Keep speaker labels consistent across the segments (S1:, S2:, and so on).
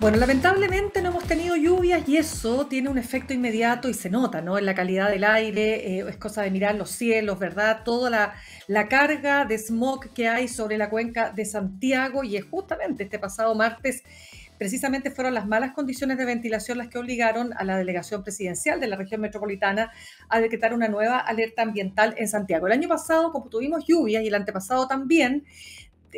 S1: Bueno, lamentablemente no hemos tenido lluvias y eso tiene un efecto inmediato y se nota, ¿no? En la calidad del aire, es cosa de mirar los cielos, ¿verdad? Toda la carga de smog que hay sobre la cuenca de Santiago y es justamente este pasado martes, precisamente fueron las malas condiciones de ventilación las que obligaron a la delegación presidencial de la región metropolitana a decretar una nueva alerta ambiental en Santiago. El año pasado, como tuvimos lluvias y el antepasado también,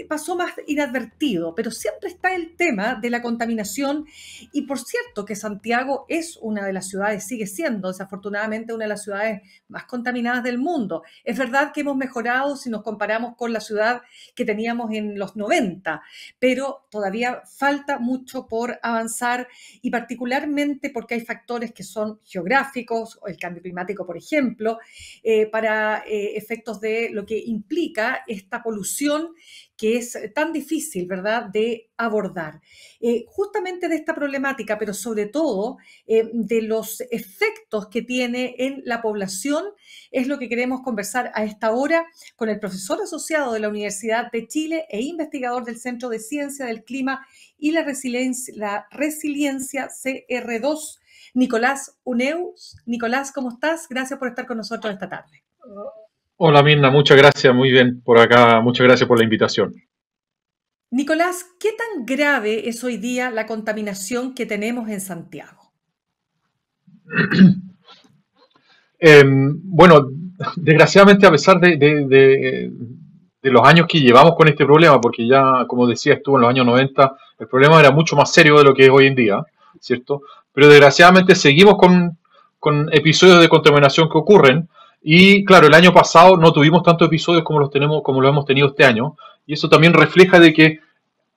S1: pasó más inadvertido, pero siempre está el tema de la contaminación y por cierto que Santiago es una de las ciudades, sigue siendo desafortunadamente una de las ciudades más contaminadas del mundo. Es verdad que hemos mejorado si nos comparamos con la ciudad que teníamos en los 90, pero todavía falta mucho por avanzar y particularmente porque hay factores que son geográficos, el cambio climático, por ejemplo, para efectos de lo que implica esta polución que es tan difícil, ¿verdad?, de abordar. Justamente de esta problemática, pero sobre todo de los efectos que tiene en la población, es lo que queremos conversar a esta hora con el profesor asociado de la Universidad de Chile e investigador del Centro de Ciencia del Clima y la Resiliencia CR2, Nicolás Huneeus. Nicolás, ¿cómo estás? Gracias por estar con nosotros esta tarde.
S2: Hola Mirna, muchas gracias, muy bien por acá, muchas gracias por la invitación.
S1: Nicolás, ¿qué tan grave es hoy día la contaminación que tenemos en Santiago?
S2: Bueno, desgraciadamente a pesar de los años que llevamos con este problema, porque ya, como decía, estuvo en los años 90, el problema era mucho más serio de lo que es hoy en día, ¿cierto? Pero desgraciadamente seguimos con episodios de contaminación que ocurren. Y claro, el año pasado no tuvimos tantos episodios como los tenemos, como lo hemos tenido este año, y eso también refleja de que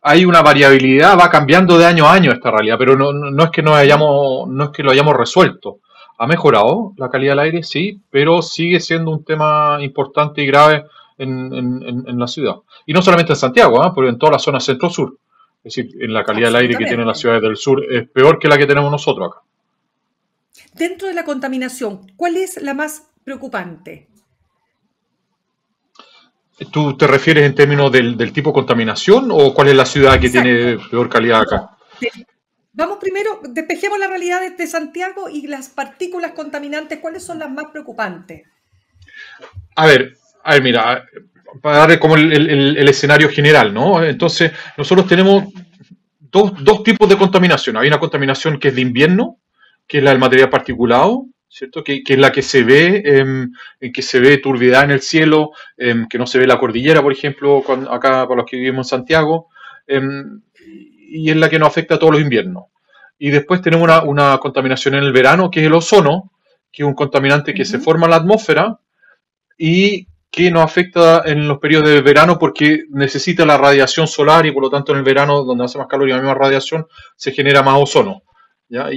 S2: hay una variabilidad, va cambiando de año a año esta realidad, pero no es que no es que lo hayamos resuelto. Ha mejorado la calidad del aire, sí, pero sigue siendo un tema importante y grave en la ciudad. Y no solamente en Santiago, ¿eh? Porque en toda la zona centro-sur. Es decir, en la calidad del aire que tienen las
S1: Absolutamente.
S2: ciudades del sur es peor que la que tenemos nosotros acá.
S1: Dentro de la contaminación, ¿cuál es la más preocupante?
S2: ¿Tú te refieres en términos del tipo de contaminación o cuál es la ciudad que
S1: Exacto.
S2: tiene peor calidad acá?
S1: No. Vamos primero, despejemos la realidad de Santiago y las partículas contaminantes, ¿cuáles son las más preocupantes?
S2: Mira, para dar como el escenario general, ¿no? Entonces, nosotros tenemos dos tipos de contaminación. Hay una contaminación que es de invierno, que es la del material particulado, ¿cierto? Que es la que se ve, en que se ve turbiedad en el cielo, que no se ve la cordillera, por ejemplo, acá para los que vivimos en Santiago, y es la que nos afecta a todos los inviernos. Y después tenemos una contaminación en el verano, que es el ozono, que es un contaminante que se
S1: Ujú.
S2: forma en la atmósfera y que nos afecta en los periodos de verano porque necesita la radiación solar y por lo tanto en el verano, donde hace más calor y la misma radiación, se genera más ozono. ¿Ya?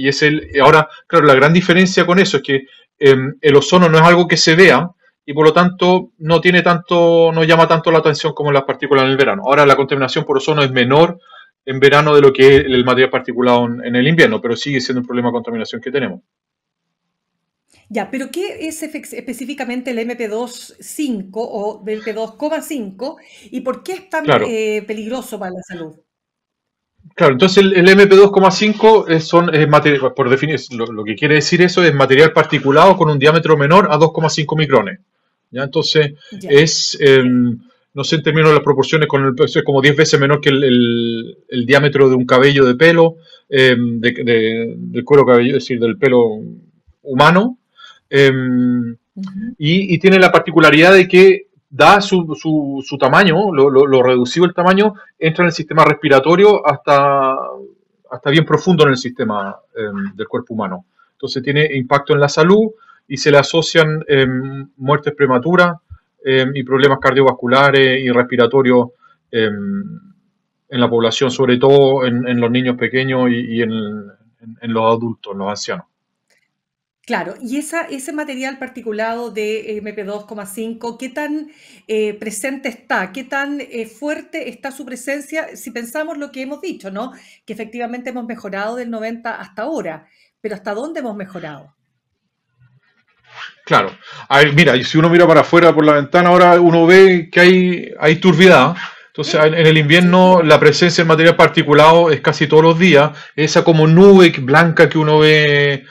S2: Ahora, claro, la gran diferencia con eso es que el ozono no es algo que se vea y por lo tanto no llama tanto la atención como las partículas en el verano. Ahora la contaminación por ozono es menor en verano de lo que es el material particulado en el invierno, pero sigue siendo un problema de contaminación que tenemos.
S1: Ya, pero ¿qué es específicamente el MP2,5 o MP2,5 y por qué es tan
S2: Claro,
S1: peligroso para la salud?
S2: claro, entonces el MP2,5 por definir, lo que quiere decir eso es material particulado con un diámetro menor a 2,5 micrones. ¿Ya? Entonces
S1: Ya.
S2: no sé en términos de las proporciones, es como 10 veces menor que el diámetro de un cabello de pelo, del cuero cabelludo, es decir, del pelo humano. Eh,
S1: Ujú.
S2: y tiene la particularidad de que da su tamaño, lo reducido el tamaño, entra en el sistema respiratorio hasta bien profundo en el sistema del cuerpo humano. Entonces tiene impacto en la salud y se le asocian muertes prematuras y problemas cardiovasculares y respiratorios en la población, sobre todo en los niños pequeños y en los adultos, en los ancianos.
S1: Claro, y ese material particulado de MP2,5, ¿qué tan presente está? ¿Qué tan fuerte está su presencia? Si pensamos lo que hemos dicho, ¿no? Que efectivamente hemos mejorado del 90 hasta ahora, pero ¿hasta dónde hemos mejorado?
S2: Claro. A ver, mira, y si uno mira para afuera por la ventana, ahora uno ve que hay turbiedad, Entonces, en el invierno la presencia del material particulado es casi todos los días. Esa como nube blanca que uno ve,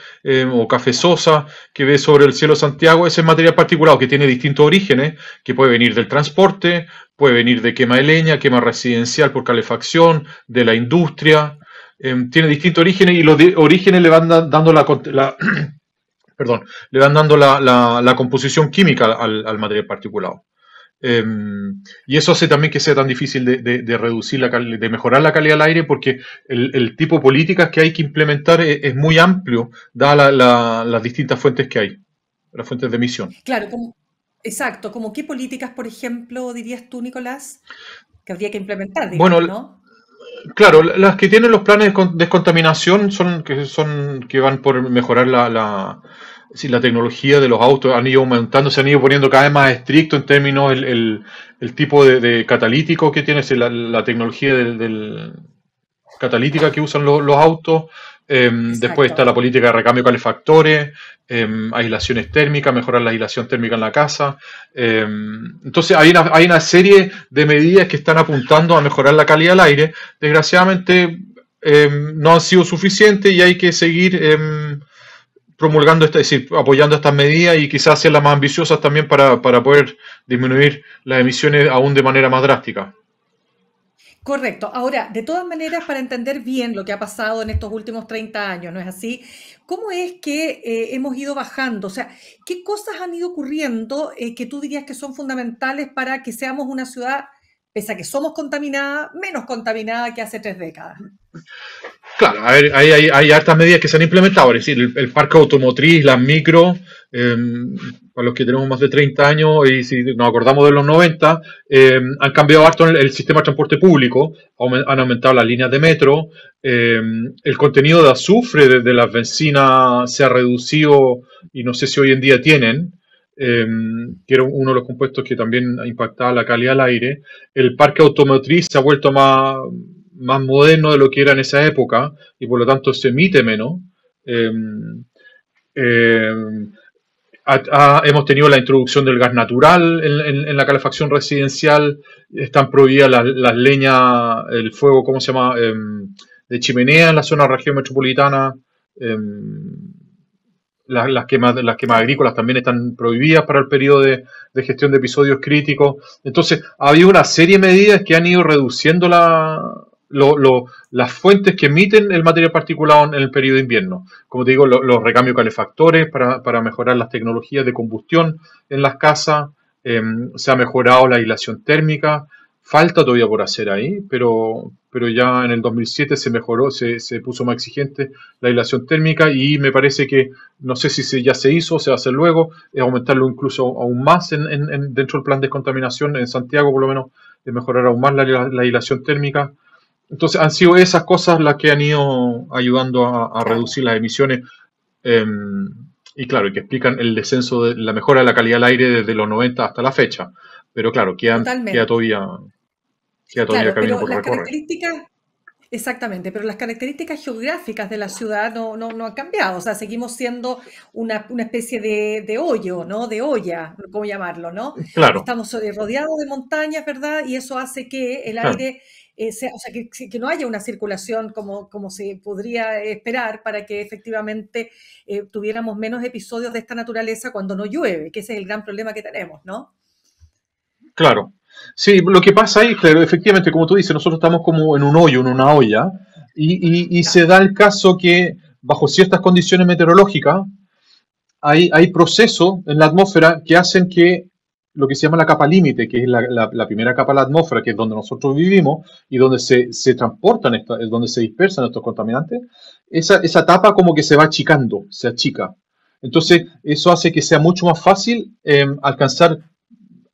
S2: o cafezosa, que ve sobre el cielo de Santiago, ese es material particulado que tiene distintos orígenes, que puede venir del transporte, puede venir de quema de leña, quema residencial por calefacción, de la industria. Tiene distintos orígenes y los orígenes le van dando perdón, le van dando la composición química al material particulado. Eh, y eso hace también que sea tan difícil de reducir de mejorar la calidad del aire, porque el tipo de políticas que hay que implementar es muy amplio, dadas las distintas fuentes que hay, las fuentes de emisión.
S1: Claro, exacto, como qué políticas, por ejemplo, dirías tú, Nicolás, que habría que implementar,
S2: Bueno,
S1: digamos, ¿no?
S2: claro, las que tienen los planes de descontaminación que van por mejorar sí, la tecnología de los autos, han ido aumentando, se han ido poniendo cada vez más estricto en términos el tipo de catalítico que tiene, la tecnología catalítica que usan los autos. Después
S1: Exacto.
S2: está la política de recambio de calefactores, aislaciones térmicas, mejorar la aislación térmica en la casa. Entonces hay una serie de medidas que están apuntando a mejorar la calidad del aire. Desgraciadamente no han sido suficientes y hay que seguir promulgando, es decir, apoyando estas medidas y quizás hacerlas más ambiciosas también para poder disminuir las emisiones aún de manera más drástica.
S1: Correcto. Ahora, de todas maneras, para entender bien lo que ha pasado en estos últimos 30 años, ¿no es así? ¿Cómo es que hemos ido bajando? O sea, ¿qué cosas han ido ocurriendo que tú dirías que son fundamentales para que seamos una ciudad, pese a que somos contaminada, menos contaminada que hace 3 décadas?
S2: Claro, a ver, hay hartas medidas que se han implementado, es decir, el parque automotriz, las micro, para los que tenemos más de 30 años y si nos acordamos de los 90, han cambiado harto el sistema de transporte público, han aumentado las líneas de metro, el contenido de azufre de las bencinas se ha reducido y no sé si hoy en día tienen, que era uno de los compuestos que también impactaba la calidad del aire. El parque automotriz se ha vuelto más moderno de lo que era en esa época y por lo tanto se emite menos. Eh, eh, Hemos tenido la introducción del gas natural en la calefacción residencial, están prohibidas las leñas, el fuego, ¿cómo se llama? De chimenea en la zona región metropolitana. Las quemas agrícolas también están prohibidas para el periodo de gestión de episodios críticos. Entonces, ha habido una serie de medidas que han ido reduciendo las fuentes que emiten el material particulado en el periodo de invierno. Como te digo, los recambios calefactores para mejorar las tecnologías de combustión en las casas. Se ha mejorado la aislación térmica. Falta todavía por hacer ahí, pero ya en el 2007 se mejoró, se puso más exigente la aislación térmica y me parece que, no sé si ya se hizo, se va a hacer luego, es aumentarlo incluso aún más dentro del plan de descontaminación en Santiago, por lo menos, de mejorar aún más la aislación térmica. Entonces han sido esas cosas las que han ido ayudando a
S1: Claro,
S2: reducir las emisiones y claro, y que explican el descenso de la mejora de la calidad del aire desde los 90 hasta la fecha. Pero claro, queda
S1: totalmente.
S2: todavía
S1: Claro,
S2: camino
S1: pero
S2: por
S1: las
S2: recorrer.
S1: características, exactamente, pero las características geográficas de la ciudad no han cambiado. O sea, seguimos siendo una especie de hoyo, ¿no? De olla, ¿cómo llamarlo, no?
S2: Claro,
S1: Estamos rodeados de montañas, ¿verdad? Y eso hace que el
S2: claro.
S1: aire sea, o sea, que no haya una circulación como se podría esperar para que efectivamente tuviéramos menos episodios de esta naturaleza cuando no llueve, que ese es el gran problema que tenemos, ¿no?
S2: Claro. Sí, lo que pasa ahí, claro, efectivamente, como tú dices, nosotros estamos como en un hoyo, en una olla, y se da el caso que bajo ciertas condiciones meteorológicas hay procesos en la atmósfera que hacen que lo que se llama la capa límite, que es la primera capa de la atmósfera, que es donde nosotros vivimos y donde se transportan, es donde se dispersan estos contaminantes, esa capa como que se va achicando, se achica. Entonces, eso hace que sea mucho más fácil alcanzar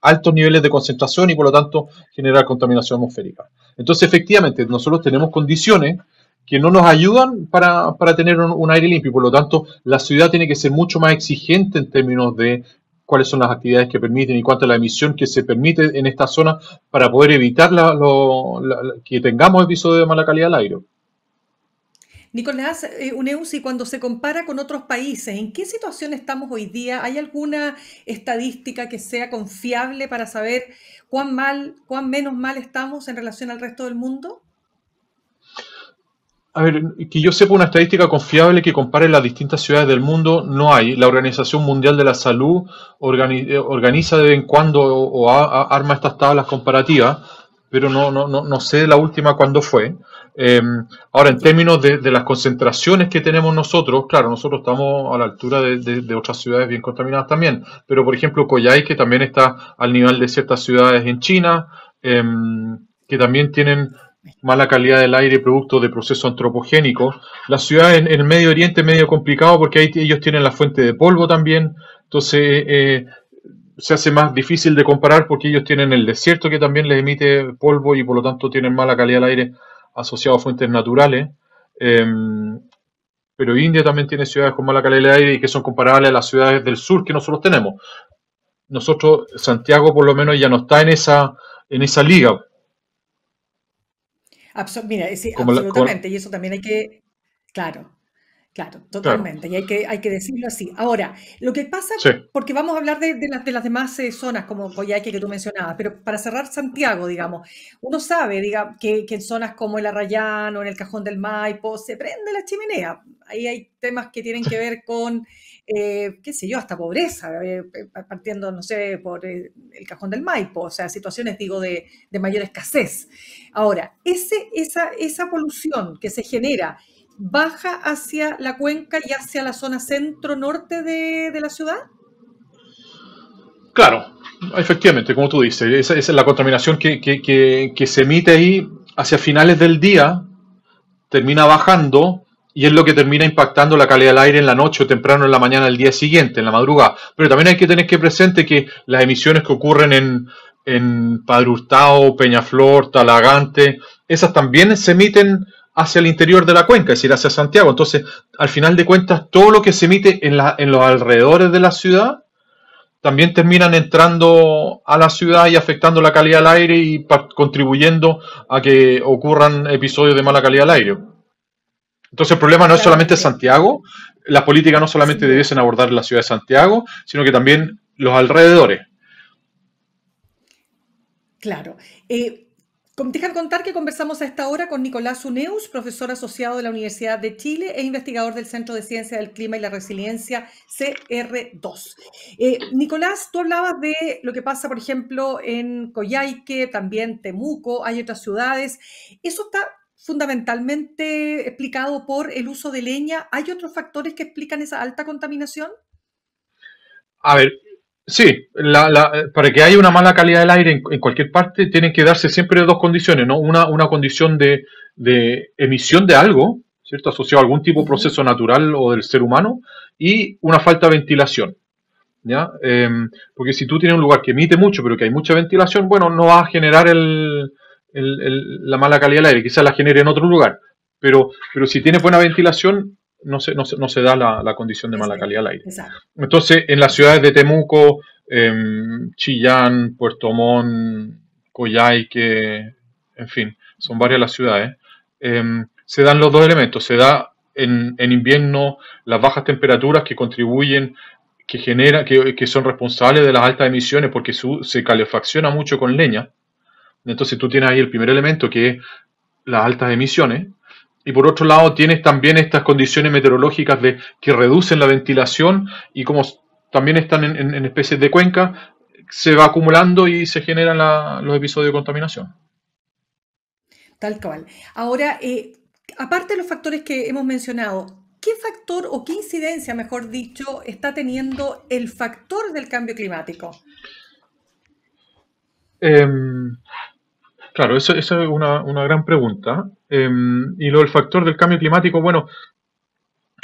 S2: altos niveles de concentración y por lo tanto generar contaminación atmosférica. Entonces, efectivamente, nosotros tenemos condiciones que no nos ayudan para tener un aire limpio y por lo tanto la ciudad tiene que ser mucho más exigente en términos de cuáles son las actividades que permiten y cuánta es la emisión que se permite en esta zona para poder evitar que tengamos episodios de mala calidad del aire.
S1: Nicolás, Uneusi, cuando se compara con otros países, ¿en qué situación estamos hoy día? ¿Hay alguna estadística que sea confiable para saber cuán mal, cuán menos mal estamos en relación al resto del mundo?
S2: A ver, que yo sepa una estadística confiable que compare las distintas ciudades del mundo, no hay. La Organización Mundial de la Salud organiza de vez en cuando arma estas tablas comparativas, pero no sé la última cuándo fue. Eh, Ahora, en
S1: Ya.
S2: términos de las concentraciones que tenemos nosotros, claro, nosotros estamos a la altura de otras ciudades bien contaminadas también, pero por ejemplo, Coyhaique también está al nivel de ciertas ciudades en China, que también tienen mala calidad del aire producto de procesos antropogénicos. La ciudad en el Medio Oriente es medio complicado porque ahí ellos tienen la fuente de polvo también, entonces se hace más difícil de comparar porque ellos tienen el desierto que también les emite polvo y por lo tanto tienen mala calidad del aire asociado a fuentes naturales. Eh, pero India también tiene ciudades con mala calidad del aire y que son comparables a las ciudades del sur que nosotros tenemos. Nosotros, Santiago por lo menos ya no está en esa liga.
S1: Mira, sí,
S2: Como la, como,
S1: absolutamente, y eso también hay que, claro, claro,
S2: claro,
S1: totalmente, y hay que decirlo así. Ahora, lo que pasa,
S2: sí,
S1: porque vamos a hablar de las demás zonas como Coyhaique que tú mencionabas, pero para cerrar Santiago, digamos, uno sabe, que en zonas como el Arrayán o en el Cajón del Maipo se prende la chimenea. Ahí hay temas que tienen que ver con, qué sé yo, hasta pobreza, partiendo, no sé, por el Cajón del Maipo, o sea, situaciones, digo, de mayor escasez. Ahora, esa polución que se genera baja hacia la cuenca y hacia la zona centro-norte de la ciudad.
S2: claro, efectivamente, como tú dices, esa es la contaminación que se emite ahí hacia finales del día, termina bajando y es lo que termina impactando la calidad del aire en la noche o temprano en la mañana del día siguiente, en la madrugada. Pero también hay que tener que presente que las emisiones que ocurren en Padre Hurtado, Peñaflor, Talagante, esas también se emiten hacia el interior de la cuenca, es decir, hacia Santiago. Entonces, al final de cuentas, todo lo que se emite en los alrededores de la ciudad también terminan entrando a la ciudad y afectando la calidad del aire y contribuyendo a que ocurran episodios de mala calidad del aire. Entonces el problema no es solamente
S1: Claramente,
S2: Santiago, las políticas no
S1: sin
S2: solamente
S1: duda.
S2: debiesen abordar la ciudad de Santiago, sino que también los alrededores.
S1: Claro. Déjame contar que conversamos a esta hora con Nicolás Uneus, profesor asociado de la Universidad de Chile e investigador del Centro de Ciencia del Clima y la Resiliencia, CR2. Nicolás, tú hablabas de lo que pasa, por ejemplo, en Coyhaique, también Temuco, hay otras ciudades. Eso está fundamentalmente explicado por el uso de leña. ¿Hay otros factores que explican esa alta contaminación?
S2: A ver, sí, para que haya una mala calidad del aire en cualquier parte, tienen que darse siempre dos condiciones, ¿no? Una condición de emisión de algo, ¿cierto? Asociado a algún tipo de
S1: Ujú.
S2: proceso natural o del ser humano, y una falta de ventilación. ¿Ya? Porque si tú tienes un lugar que emite mucho, pero que hay mucha ventilación, bueno, no va a generar la mala calidad del aire, quizás la genere en otro lugar, pero si tiene buena ventilación, no se da la condición de mala calidad del aire.
S1: Exacto.
S2: Entonces, en las ciudades de Temuco, Chillán, Puerto Montt, Coyhaique, en fin, son varias las ciudades, se dan los dos elementos, se da en invierno las bajas temperaturas que contribuyen que son responsables de las altas emisiones porque se calefacciona mucho con leña. Entonces tú tienes ahí el primer elemento que es las altas emisiones. Y por otro lado tienes también estas condiciones meteorológicas que reducen la ventilación y como también están en especies de cuenca, se va acumulando y se generan los episodios de contaminación.
S1: Tal cual. Ahora, aparte de los factores que hemos mencionado, ¿qué factor o qué incidencia, mejor dicho, está teniendo el factor del cambio climático?
S2: Eh, claro, eso es una gran pregunta. Y lo del factor del cambio climático, bueno,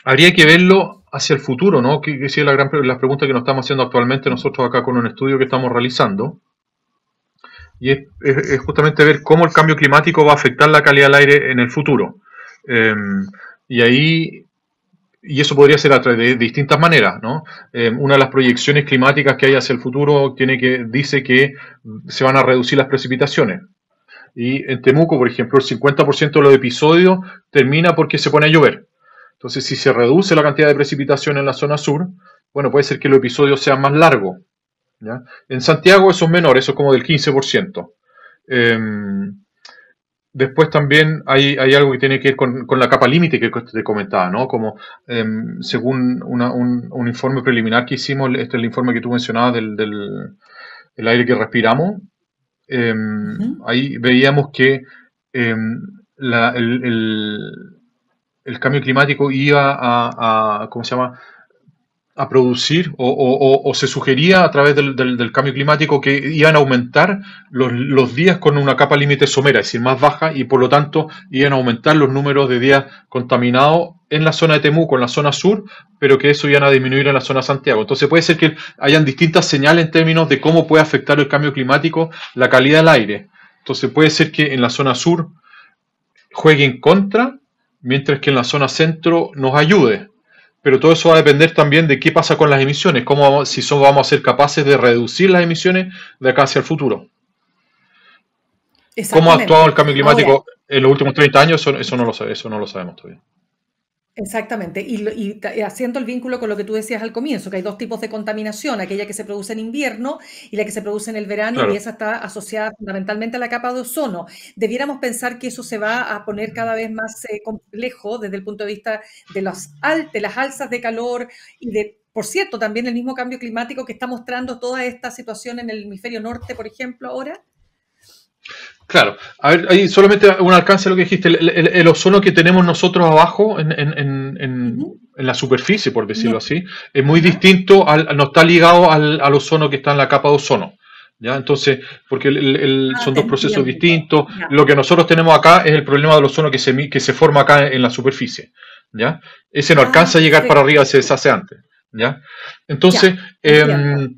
S2: habría que verlo hacia el futuro, ¿no? Que sí es la pregunta que nos estamos haciendo actualmente nosotros acá con un estudio que estamos realizando. Y es justamente ver cómo el cambio climático va a afectar la calidad del aire en el futuro. Eh, y ahí, y eso podría ser a través de distintas maneras, ¿no? Una de las proyecciones climáticas que hay hacia el futuro dice que se van a reducir las precipitaciones. Y en Temuco, por ejemplo, el 50% de los episodios termina porque se pone a llover. Entonces, si se reduce la cantidad de precipitación en la zona sur, bueno, puede ser que los episodios sean más largos. ¿Ya? En Santiago eso es menor, eso es como del 15%. Eh, Después también hay algo que tiene que ver con la capa límite que te comentaba, ¿no? Como según un informe preliminar que hicimos, este es el informe que tú mencionabas del aire que respiramos, eh,
S1: Ujú.
S2: ahí veíamos que eh, la- el, el- el cambio climático iba ¿cómo se llama? A producir o se sugería a través del cambio climático que iban a aumentar los días con una capa límite somera, es decir, más baja, y por lo tanto iban a aumentar los números de días contaminados en la zona de Temuco, en la zona sur, pero que eso iban a disminuir en la zona de Santiago. Entonces puede ser que hayan distintas señales en términos de cómo puede afectar el cambio climático la calidad del aire. Entonces puede ser que en la zona sur juegue en contra, mientras que en la zona centro nos ayude. Pero todo eso va a depender también de qué pasa con las emisiones, si vamos a ser capaces de reducir las emisiones de acá hacia el futuro. ¿Cómo ha actuado
S1: Exactamente.
S2: el cambio
S1: Ahora,
S2: climático en los últimos 30 años? Eso no lo sabemos todavía.
S1: exactamente. Haciendo el vínculo con lo que tú decías al comienzo, que hay dos tipos de contaminación, aquella que se produce en invierno y la que se produce en el verano, y
S2: Claro.
S1: esa está asociada fundamentalmente a la capa de ozono. Debiéramos pensar que eso se va a poner cada vez más complejo desde el punto de vista de las alzas de calor y por cierto, también el mismo cambio climático que está mostrando toda esta situación en el hemisferio norte, por ejemplo, ahora.
S2: Claro, a ver, ahí solamente un alcance a lo que dijiste, el ozono que tenemos nosotros abajo
S1: Ujú.
S2: en la superficie, por
S1: No,
S2: decirlo así, es muy
S1: ajá.
S2: distinto, no está ligado al ozono que está en la capa de ozono. ¿Ya? Entonces, porque
S1: Ah,
S2: son
S1: te
S2: dos procesos
S1: entiendo.
S2: distintos.
S1: Ya,
S2: Lo que nosotros tenemos acá es el problema del ozono que se forma acá en la superficie. ¿Ya? Ese no
S1: ah,
S2: alcanza a llegar para arriba,
S1: perfecto.
S2: se deshace antes. ¿Ya? Entonces,
S1: Ya, entiendo.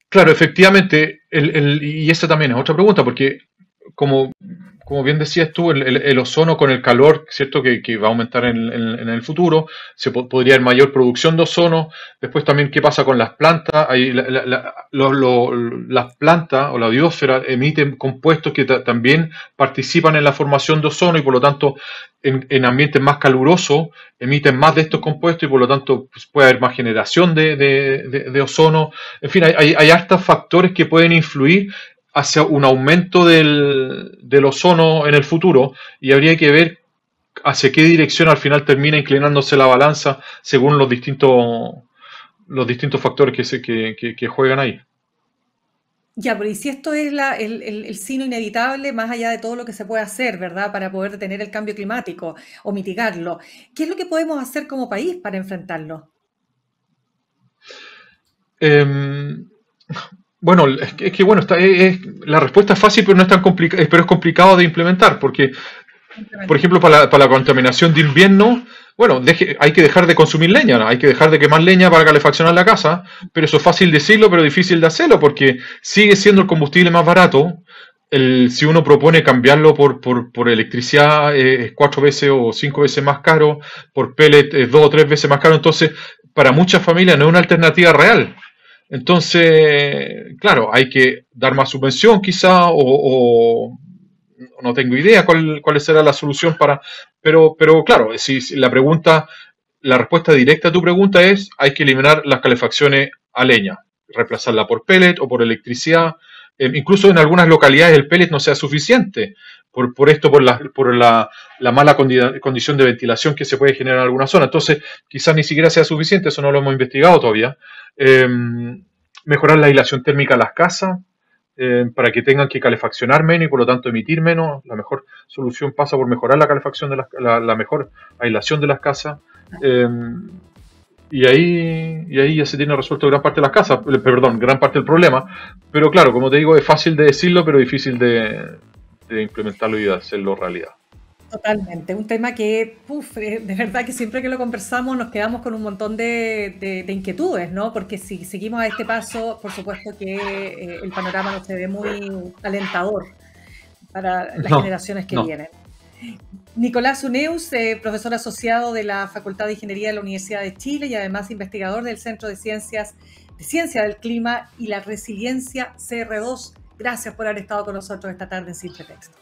S2: claro, efectivamente, y esa también es otra pregunta, porque como, como bien decías tú, el ozono con el calor, ¿cierto? Que va a aumentar en el futuro, podría haber mayor producción de ozono. Después también, ¿qué pasa con las plantas? Las plantas o la biosfera emiten compuestos que también participan en la formación de ozono y por lo tanto en ambientes más calurosos emiten más de estos compuestos y por lo tanto pues, puede haber más generación de ozono. En fin, hay hartos factores que pueden influir hacia un aumento del ozono en el futuro y habría que ver hacia qué dirección al final termina inclinándose la balanza según los distintos factores que juegan ahí.
S1: Ya, pero y si esto es el sino inevitable, más allá de todo lo que se puede hacer, ¿verdad? Para poder detener el cambio climático o mitigarlo, ¿qué es lo que podemos hacer como país para enfrentarlo?
S2: Eh, bueno, bueno, la respuesta es fácil, pero no es tan complicada, pero es complicado de implementar, porque por
S1: Simplemente.
S2: ejemplo, para la contaminación de invierno, bueno, hay que dejar de consumir leña, ¿no? Hay que dejar de quemar leña para calefaccionar la casa, pero eso es fácil decirlo, pero difícil de hacerlo, porque sigue siendo el combustible más barato. Si uno propone cambiarlo por electricidad, es 4 veces o 5 veces más caro, por pellet es 2 o 3 veces más caro, entonces para muchas familias no es una alternativa real. Entonces, claro, hay que dar más subvención quizá o no tengo idea cuál será la solución pero claro, si la respuesta directa a tu pregunta es, hay que eliminar las calefacciones a leña, reemplazarla por pellet o por electricidad. Incluso en algunas localidades el pellet no sea suficiente, por la mala condición de ventilación que se puede generar en alguna zona. Entonces, quizás ni siquiera sea suficiente, eso no lo hemos investigado todavía. Eh, Mejorar la aislación térmica de las casas, para que tengan que calefaccionar menos y por lo tanto emitir menos. La mejor solución pasa por mejorar la calefacción la mejor aislación de las casas. Eh, y ahí ya se tiene resuelto gran parte de las casas, perdón, gran parte del problema. Pero claro, como te digo, es fácil de decirlo, pero difícil de implementarlo y de hacerlo realidad.
S1: Totalmente, un tema que, de verdad que siempre que lo conversamos nos quedamos con un montón de inquietudes, ¿no? Porque si seguimos a este paso, por supuesto que el panorama no se ve muy alentador para las
S2: No,
S1: generaciones que
S2: no.
S1: vienen. Nicolás Uneus, profesor asociado de la Facultad de Ingeniería de la Universidad de Chile y además investigador del Centro de Ciencia del Clima y la Resiliencia CR2 Gracias por haber estado con nosotros esta tarde en Simple Texto.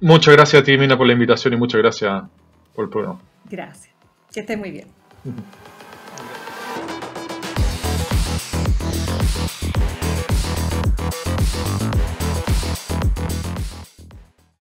S2: Muchas gracias a ti, Mina, por la invitación y muchas gracias por el programa.
S1: Gracias. Que estés muy bien.